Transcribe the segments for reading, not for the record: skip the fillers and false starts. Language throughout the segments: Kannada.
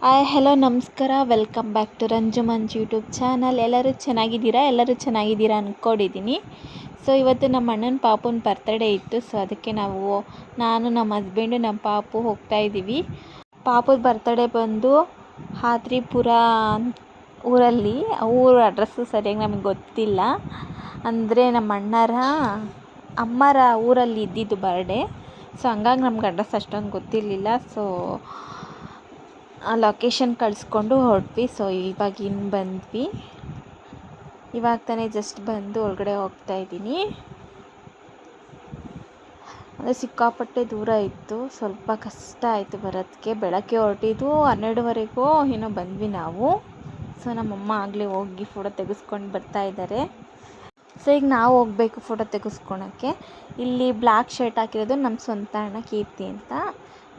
ಹಾಯ್ ಹಲೋ ನಮಸ್ಕಾರ, welcome back to Ranju Manju YouTube channel. ಎಲ್ಲರೂ ಚೆನ್ನಾಗಿದ್ದೀರಾ ಅಂದ್ಕೊಂಡಿದ್ದೀನಿ. ಸೊ ಇವತ್ತು ನಮ್ಮ ಅಣ್ಣನ ಪಾಪುನ ಬರ್ತಡೇ ಇತ್ತು. ಸೊ ಅದಕ್ಕೆ ನಾನು ನಮ್ಮ ಹಸ್ಬೆಂಡು ನಮ್ಮ ಪಾಪು ಹೋಗ್ತಾಯಿದ್ದೀವಿ. ಪಾಪುದ ಬರ್ತಡೇ ಬಂದು ಹಾತ್ರಿಪುರ ಊರಲ್ಲಿ. ಊರ ಅಡ್ರೆಸ್ಸು ಸರಿಯಾಗಿ ನಮಗೆ ಗೊತ್ತಿಲ್ಲ. ಅಂದರೆ ನಮ್ಮ ಅಮ್ಮರ ಊರಲ್ಲಿ ಇದ್ದಿದ್ದು ಬರ್ಡೇ. ಸೊ ಹಂಗಾಗಿ ನಮ್ಗೆ ಅಡ್ರೆಸ್ ಅಷ್ಟೊಂದು ಗೊತ್ತಿರಲಿಲ್ಲ. ಸೊ ಲೊಕೇಶನ್ ಕಳಿಸ್ಕೊಂಡು ಹೊರಟ್ವಿ. ಸೊ ಇವಾಗ ಬಂದ್ವಿ. ಇವಾಗ ತಾನೇ ಜಸ್ಟ್ ಬಂದು ಒಳಗಡೆ ಹೋಗ್ತಾಯಿದ್ದೀನಿ. ಅಂದರೆ ಸಿಕ್ಕಾಪಟ್ಟೆ ದೂರ ಇತ್ತು, ಸ್ವಲ್ಪ ಕಷ್ಟ ಆಯಿತು ಬರೋದಕ್ಕೆ. ಬೆಳಗ್ಗೆ ಹೊರಟಿದ್ದು 12ವರೆಗೂ ಏನೋ ಬಂದ್ವಿ ನಾವು. ಸೊ ನಮ್ಮಮ್ಮ ಆಗಲೇ ಹೋಗಿ ಫೋಟೋ ತೆಗೆಸ್ಕೊಂಡು ಬರ್ತಾಯಿದ್ದಾರೆ. ಸೊ ಈಗ ನಾವು ಹೋಗಬೇಕು ಫೋಟೋ ತೆಗೆಸ್ಕೊಳಕ್ಕೆ. ಇಲ್ಲಿ ಬ್ಲ್ಯಾಕ್ ಶರ್ಟ್ ಹಾಕಿರೋದು ನಮ್ಮ ಸ್ವಂತ ಅಣ್ಣ ಕೀರ್ತಿ ಅಂತ.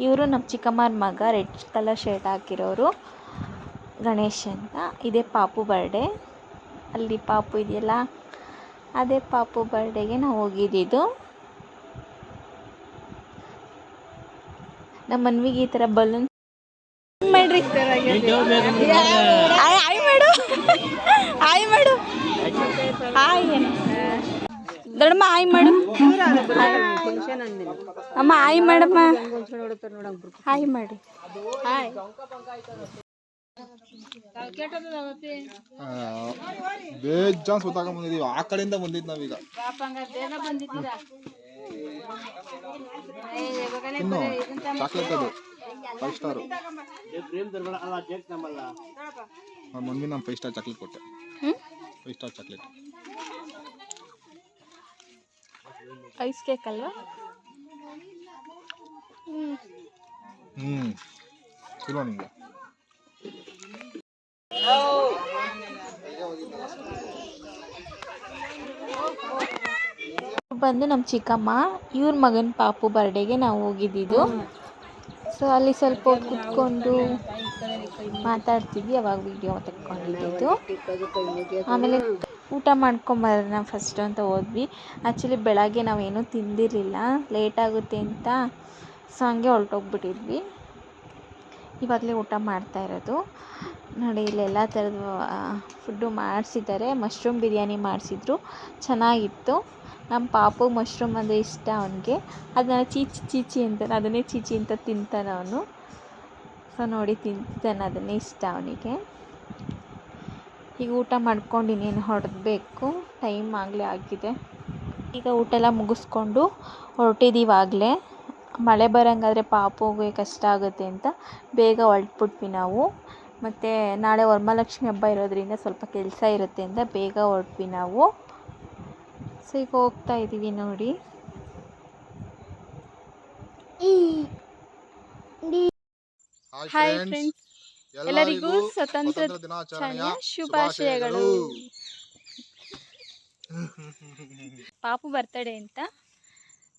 ಇವರು ನಮ್ಮ ಚಿಕ್ಕಮ್ಮರ ಮಗ, ರೆಡ್ ಕಲರ್ ಶರ್ಟ್ ಹಾಕಿರೋರು ಗಣೇಶ್ ಅಂತ. ಇದೇ ಪಾಪು ಬರ್ಡೇ. ಅಲ್ಲಿ ಪಾಪು ಇದೆಯಲ್ಲ, ಅದೇ ಪಾಪು ಬರ್ಡೇಗೆ ನಾವು ಹೋಗಿದ್ದಿದ್ದು. ನಮ್ಮ ಮನ್ವಿಗೆ ಈ ಥರ ಬಲೂನ್ ಮಾಡ್ರಿ. ಆಯ್ ಮಾಡು ದೊಡ್ಡಮ್ಮ, ಆಯ್ ಮಾಡು ಅಮ್ಮ, ಆಯ್ ಮಾಡಮ್ಮ, ಆಯ್ ಮಾಡಿ. ಬೇಜಾನ್ ಸುತ್ತಾಕ ಬಂದಿದೀವಿ. ಆ ಕಡೆಯಿಂದ ಬಂದಿದ್ದು ನಾವೀಗ. ಇನ್ನು ಚಾಕ್ಲೇಟ್ ಅದು 5 ಸ್ಟಾರ್. ಮಮ್ಮಿ ನಮ್ಮ 5 ಸ್ಟಾರ್ ಚಾಕ್ಲೇಟ್ ಕೊಟ್ಟೆ. 5 ಸ್ಟಾರ್ ಚಾಕ್ಲೇಟ್. ಐಸ್ ಕೇಕ್ ಅಲ್ವಾ? ಇಲ್ವಾ ನಿಮಗೆ? ಬಂದು ನಮ್ಮ ಚಿಕ್ಕಮ್ಮ, ಇವ್ರ ಮಗನ ಪಾಪು ಬರ್ಡೇಗೆ ನಾವು ಹೋಗಿದ್ದಿದ್ದು. ಸೊ ಅಲ್ಲಿ ಸ್ವಲ್ಪ ಹೊತ್ತು ಕುತ್ಕೊಂಡು ಮಾತಾಡ್ತಿದ್ವಿ, ಅವಾಗ ವಿಡಿಯೋ ತೆಕ್ಕೊಂಡಿದ್ದು. ಆಮೇಲೆ ಊಟ ಮಾಡ್ಕೊಂಬರೋಣ ಫಸ್ಟ್ ಅಂತ ಹೋದ್ವಿ. ಆ್ಯಕ್ಚುಲಿ ಬೆಳಗ್ಗೆ ನಾವೇನೂ ತಿಂದಿರಲಿಲ್ಲ, ಲೇಟ್ ಆಗುತ್ತೆ ಅಂತ. ಸೊ ಹಂಗೆ ಹೊರಟೋಗ್ಬಿಟ್ಟಿದ್ವಿ. ಇವಾಗಲೇ ಊಟ ಮಾಡ್ತಾ ಇರೋದು ನೋಡಿ. ಇಲ್ಲೆಲ್ಲ ಥರದ ಫುಡ್ಡು ಮಾಡಿಸಿದ್ದಾರೆ. ಮಶ್ರೂಮ್ ಬಿರಿಯಾನಿ ಮಾಡಿಸಿದ್ರು, ಚೆನ್ನಾಗಿತ್ತು. ನಮ್ಮ ಪಾಪು ಮಶ್ರೂಮ್ ಅಂದರೆ ಇಷ್ಟ ಅವನಿಗೆ. ಅದನ್ನ ಚೀಚಿ ಅಂತಾನೆ, ಅದನ್ನೇ ಚೀಚಿ ಅಂತ ತಿಂತಾನೆ ಅವನು. ಸೊ ನೋಡಿ ತಿಂತಾನೆ, ಅದನ್ನೇ ಇಷ್ಟ ಅವನಿಗೆ. ಈಗ ಊಟ ಮಾಡ್ಕೊಂಡು ಇನ್ನೇನು ಹೊರಡಬೇಕು, ಟೈಮ್ ಆಗಲೇ ಆಗಿದೆ. ಈಗ ಊಟ ಎಲ್ಲ ಮುಗಿಸ್ಕೊಂಡು ಹೊರಟಿದ್ದೀವಾಗಲೇ. ಮಳೆ ಬರೋಂಗಾದರೆ ಪಾಪುಗೆ ಕಷ್ಟ ಆಗುತ್ತೆ ಅಂತ ಬೇಗ ಹೊರಟ್ಬಿಟ್ವಿ ನಾವು. ಮತ್ತು ನಾಳೆ ವರಮಹಾಲಕ್ಷ್ಮಿ ಹಬ್ಬ ಇರೋದ್ರಿಂದ ಸ್ವಲ್ಪ ಕೆಲಸ ಇರುತ್ತೆ ಅಂತ ಬೇಗ ಹೊರಟ್ವಿ ನಾವು. ಸೊ ಈಗ ಹೋಗ್ತಾ ಇದ್ದೀವಿ ನೋಡಿ. ಹಾಯ್ ಫ್ರೆಂಡ್ಸ್, ಎಲ್ಲರಿಗೂ ಸ್ವತಂತ್ರ ದಿನಾಚರಣೆಯ ಶುಭಾಶಯಗಳು. ಪಾಪು ಬರ್ತಡೇ ಅಂತ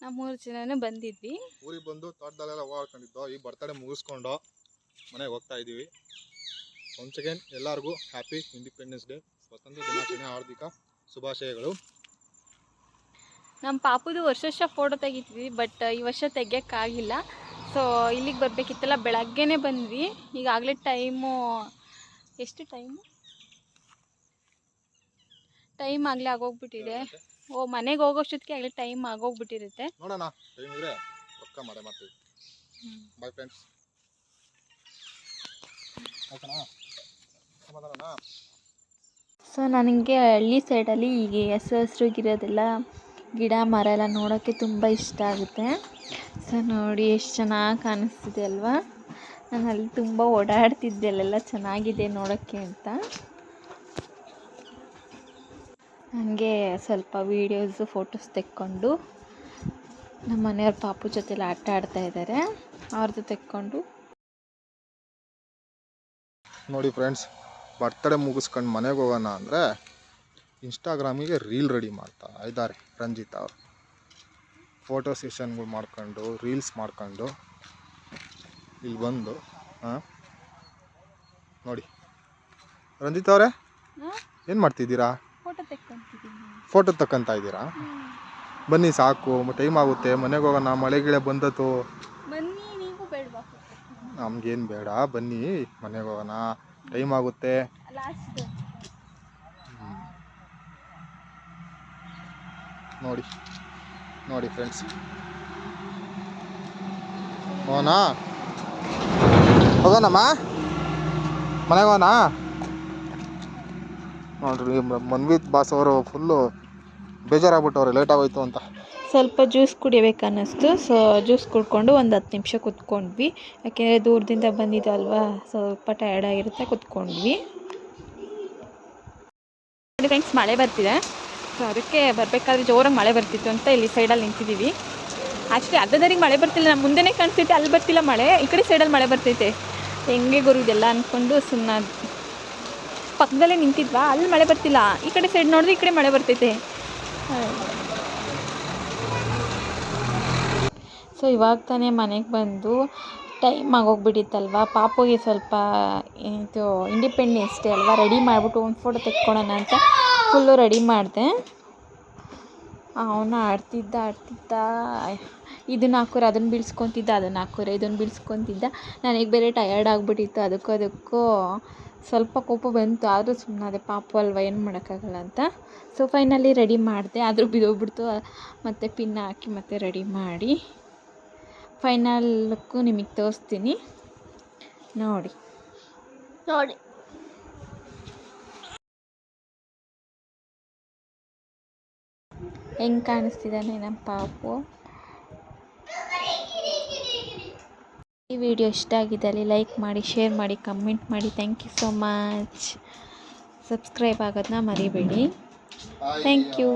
ನಾವು 3 ಜನನು ಬಂದಿದ್ವಿ. ಊರಿಗೆ ಬಂದು ತೋಟದಲ್ಲೆಲ್ಲ ಓಡಾಡ್ಕೊಂಡಿದ್ದು. ಈ ಬರ್ತಡೇ ಮುಗಿಸ್ಕೊಂಡು ಮನೆಗೆ ಹೋಗ್ತಾ ಇದ್ದೀವಿ. ಒನ್ಸ್ ಅಗೇನ್ ಎಲ್ಲರಿಗೂ ಹ್ಯಾಪಿ ಇಂಡಿಪೆಂಡೆನ್ಸ್ ಡೇ, ಸ್ವತಂತ್ರ ದಿನಾಚರಣೆ ಹಾರ್ದಿಕ ಶುಭಾಶಯಗಳು. ನಮ್ಮ ಪಾಪುದು ವರ್ಷ ಫೋಟೋ ತೆಗಿತೀವಿ, ಬಟ್ ಈ ವರ್ಷ ತೆಗಿಯೋಕ್ಕಾಗಿಲ್ಲ. ಸೊ ಇಲ್ಲಿಗೆ ಬರಬೇಕಿತ್ತಲ್ಲ, ಬೆಳಗ್ಗೆನೇ ಬಂದ್ವಿ. ಈಗಾಗಲೇ ಟೈಮು ಎಷ್ಟು ಟೈಮ್ ಆಗಲೇ ಆಗೋಗ್ಬಿಟ್ಟಿದೆ. ಮನೆಗೆ ಹೋಗೋಷ್ಟೊತ್ತಿಗೆ ಆಗಲೇ ಟೈಮ್ ಆಗೋಗ್ಬಿಟ್ಟಿರುತ್ತೆ. ನೋಡೋಣ, ಟೈಮ್ ಇದ್ರೆ ಪಕ್ಕ ಮಾಡ್ತೀವಿ. Bye friends. ಸೊ ನನಗೆ ಹಳ್ಳಿ ಸೈಡಲ್ಲಿ ಈಗ ಹಸಿರುಗಿರೋದೆಲ್ಲ ಗಿಡ ಮರ ಎಲ್ಲ ನೋಡೋಕ್ಕೆ ತುಂಬ ಇಷ್ಟ ಆಗುತ್ತೆ. ಸೊ ನೋಡಿ ಎಷ್ಟು ಚೆನ್ನಾಗಿ ಕಾಣಿಸ್ತಿದೆ ಅಲ್ವಾ. ನಾನು ಅಲ್ಲಿ ತುಂಬ ಓಡಾಡ್ತಿದ್ದೆ, ಅಲ್ಲೆಲ್ಲ ಚೆನ್ನಾಗಿದೆ ನೋಡೋಕ್ಕೆ ಅಂತ. ನನಗೆ ಸ್ವಲ್ಪ ವೀಡಿಯೋಸು ಫೋಟೋಸ್ ತೆಕ್ಕೊಂಡು ನಮ್ಮ ಮನೆಯವ್ರ ಪಾಪು ಜೊತೆಲಿ ಆಟ ಆಡ್ತಾ ಇದ್ದಾರೆ, ಅವ್ರದ್ದು ತೆಕ್ಕೊಂಡು. ನೋಡಿ ಫ್ರೆಂಡ್ಸ್, ಬರ್ತಡೇ ಮುಗಿಸ್ಕೊಂಡು ಮನೆಗೆ ಹೋಗೋಣ ಅಂದರೆ ಇನ್ಸ್ಟಾಗ್ರಾಮಿಗೆ ರೀಲ್ ರೆಡಿ ಮಾಡ್ತಾ ಇದ್ದಾರೆ ರಂಜಿತ್ ಅವರು. ಫೋಟೋ ಸೆಷನ್ಗಳು ಮಾಡ್ಕೊಂಡು ರೀಲ್ಸ್ ಮಾಡ್ಕೊಂಡು ಇಲ್ಲಿ ಬಂದು ನೋಡಿ. ರಂಜಿತ್ ಅವರೇ, ಏನು ಮಾಡ್ತಿದ್ದೀರಾ? ಫೋಟೋ ತಕ್ಕಂತ ಇದ್ದೀರಾ? ಬನ್ನಿ, ಸಾಕು, ಟೈಮ್ ಆಗುತ್ತೆ, ಮನೆಗೆ ಹೋಗೋಣ. ಮಳೆ ಗಿಳೆ ಬಂದತು. ನಮ್ಗೇನು ಬೇಡ, ಬನ್ನಿ ಮನೆಗೆ ಹೋಗೋಣ, ಟೈಮ್ ಆಗುತ್ತೆ. ಲಾಸ್ಟ್ ನೋಡಿ ನೋಡಿ ಫ್ರೆಂಡ್ಸ್, ಹೋಗೋಣ, ಹೋಗೋಣಮ್ಮ ಮನೆಗೆ ಹೋಗೋಣ. ನೋಡ್ರಿ ಮನ್ವಿತ್ ಬಾಸ್ ಅವರು ಫುಲ್ಲು ಬೇಜಾರಾಗ್ಬಿಟ್ಟವ್ರೆ ಲೇಟ್ ಆಗೋಯ್ತು ಅಂತ. ಸ್ವಲ್ಪ ಜ್ಯೂಸ್ ಕುಡಿಬೇಕನ್ನಿಸ್ತು. ಸೊ ಜ್ಯೂಸ್ ಕುಡ್ಕೊಂಡು ಒಂದು 10 ನಿಮಿಷ ಕುತ್ಕೊಂಡ್ವಿ. ಯಾಕೆಂದರೆ ದೂರದಿಂದ ಬಂದಿದ್ದಲ್ವಾ, ಸ್ವಲ್ಪ ಟಯರ್ಡ್ ಆಗಿರುತ್ತೆ, ಕುತ್ಕೊಂಡ್ವಿ. ಫ್ರೆಂಡ್ಸ್, ಮಳೆ ಬರ್ತಿದೆ. ಸೊ ಅದಕ್ಕೆ ಬರಬೇಕಾದ್ರೆ ಜೋರಾಗಿ ಮಳೆ ಬರ್ತಿತ್ತು ಅಂತ ಇಲ್ಲಿ ಸೈಡಲ್ಲಿ ನಿಂತಿದ್ದೀವಿ. ಆ್ಯಕ್ಚುಲಿ ಅರ್ಧದರಿಗೆ ಮಳೆ ಬರ್ತಿಲ್ಲ, ನಮ್ಮ ಮುಂದೆನೇ ಕಾಣಿಸ್ತೈತೆ, ಅಲ್ಲಿ ಬರ್ತಿಲ್ಲ ಮಳೆ, ಈ ಕಡೆ ಸೈಡಲ್ಲಿ ಮಳೆ ಬರ್ತೈತೆ. ಹೆಂಗೆ ಗುರು ಇದೆಲ್ಲ ಅಂದ್ಕೊಂಡು ಸುಮ್ಮನೆ ಪಕ್ಕದಲ್ಲೇ ನಿಂತಿದ್ವಾ, ಅಲ್ಲಿ ಮಳೆ ಬರ್ತಿಲ್ಲ, ಈ ಕಡೆ ಸೈಡ್ ನೋಡಿದ್ರೆ ಈ ಕಡೆ ಮಳೆ ಬರ್ತೈತೆ. ಸೊ ಇವಾಗ ತಾನೇ ಮನೆಗೆ ಬಂದು ಟೈಮ್ ಆಗೋಗ್ಬಿಟ್ಟಿತ್ತಲ್ವ, ಪಾಪುಗೆ ಸ್ವಲ್ಪ ಇದು ಇಂಡಿಪೆಂಡೆನ್ಸ್ ಡೇ ಅಲ್ವಾ, ರೆಡಿ ಮಾಡಿಬಿಟ್ಟು ಒಂದು ಫೋಟೋ ತೆಕ್ಕೊಳ್ಳೋಣ ಅಂತ ಫುಲ್ಲು ರೆಡಿ ಮಾಡಿದೆ. ಅವನು ಆಡ್ತಿದ್ದ ಇದನ್ನು ಹಾಕೋರೆ ಅದನ್ನು ಬೀಳ್ಸ್ಕೊತಿದ್ದ, ಅದನ್ನು ಹಾಕೋರೆ ಇದನ್ನು ಬೀಳ್ಸ್ಕೊತಿದ್ದ. ನನಗೆ ಬೇರೆ ಟಯರ್ಡ್ ಆಗಿಬಿಟ್ಟಿತ್ತು, ಅದಕ್ಕೂ ಸ್ವಲ್ಪ ಕೋಪ ಬಂತು. ಆದರೂ ಸುಮ್ಮನೆ ಅದೇ ಪಾಪು ಅಲ್ವ, ಏನು ಮಾಡೋಕ್ಕಾಗಲ್ಲ ಅಂತ. ಸೊ ಫೈನಲಿ ರೆಡಿ ಮಾಡಿದೆ, ಆದರೂ ಬಿದ್ದೋಗ್ಬಿಡ್ತು. ಮತ್ತು ಪಿನ್ ಹಾಕಿ ಮತ್ತೆ ರೆಡಿ ಮಾಡಿ ಫೈನಲ್ ಲುಕ್ಕು ನಿಮಗೆ ತೋರಿಸ್ತೀನಿ, ನೋಡಿ ಹೆಂಗೆ ಕಾಣಿಸ್ತಿದ್ದಾನೆ ನಮ್ಮ ಪಾಪು. ಈ ವಿಡಿಯೋ ಇಷ್ಟ ಆಗಿದ್ದಲ್ಲಿ ಲೈಕ್ ಮಾಡಿ, ಶೇರ್ ಮಾಡಿ, ಕಮೆಂಟ್ ಮಾಡಿ. Thank you so much. Subscribe ಆಗೋದನ್ನ ಮರಿಬೇಡಿ. Thank you.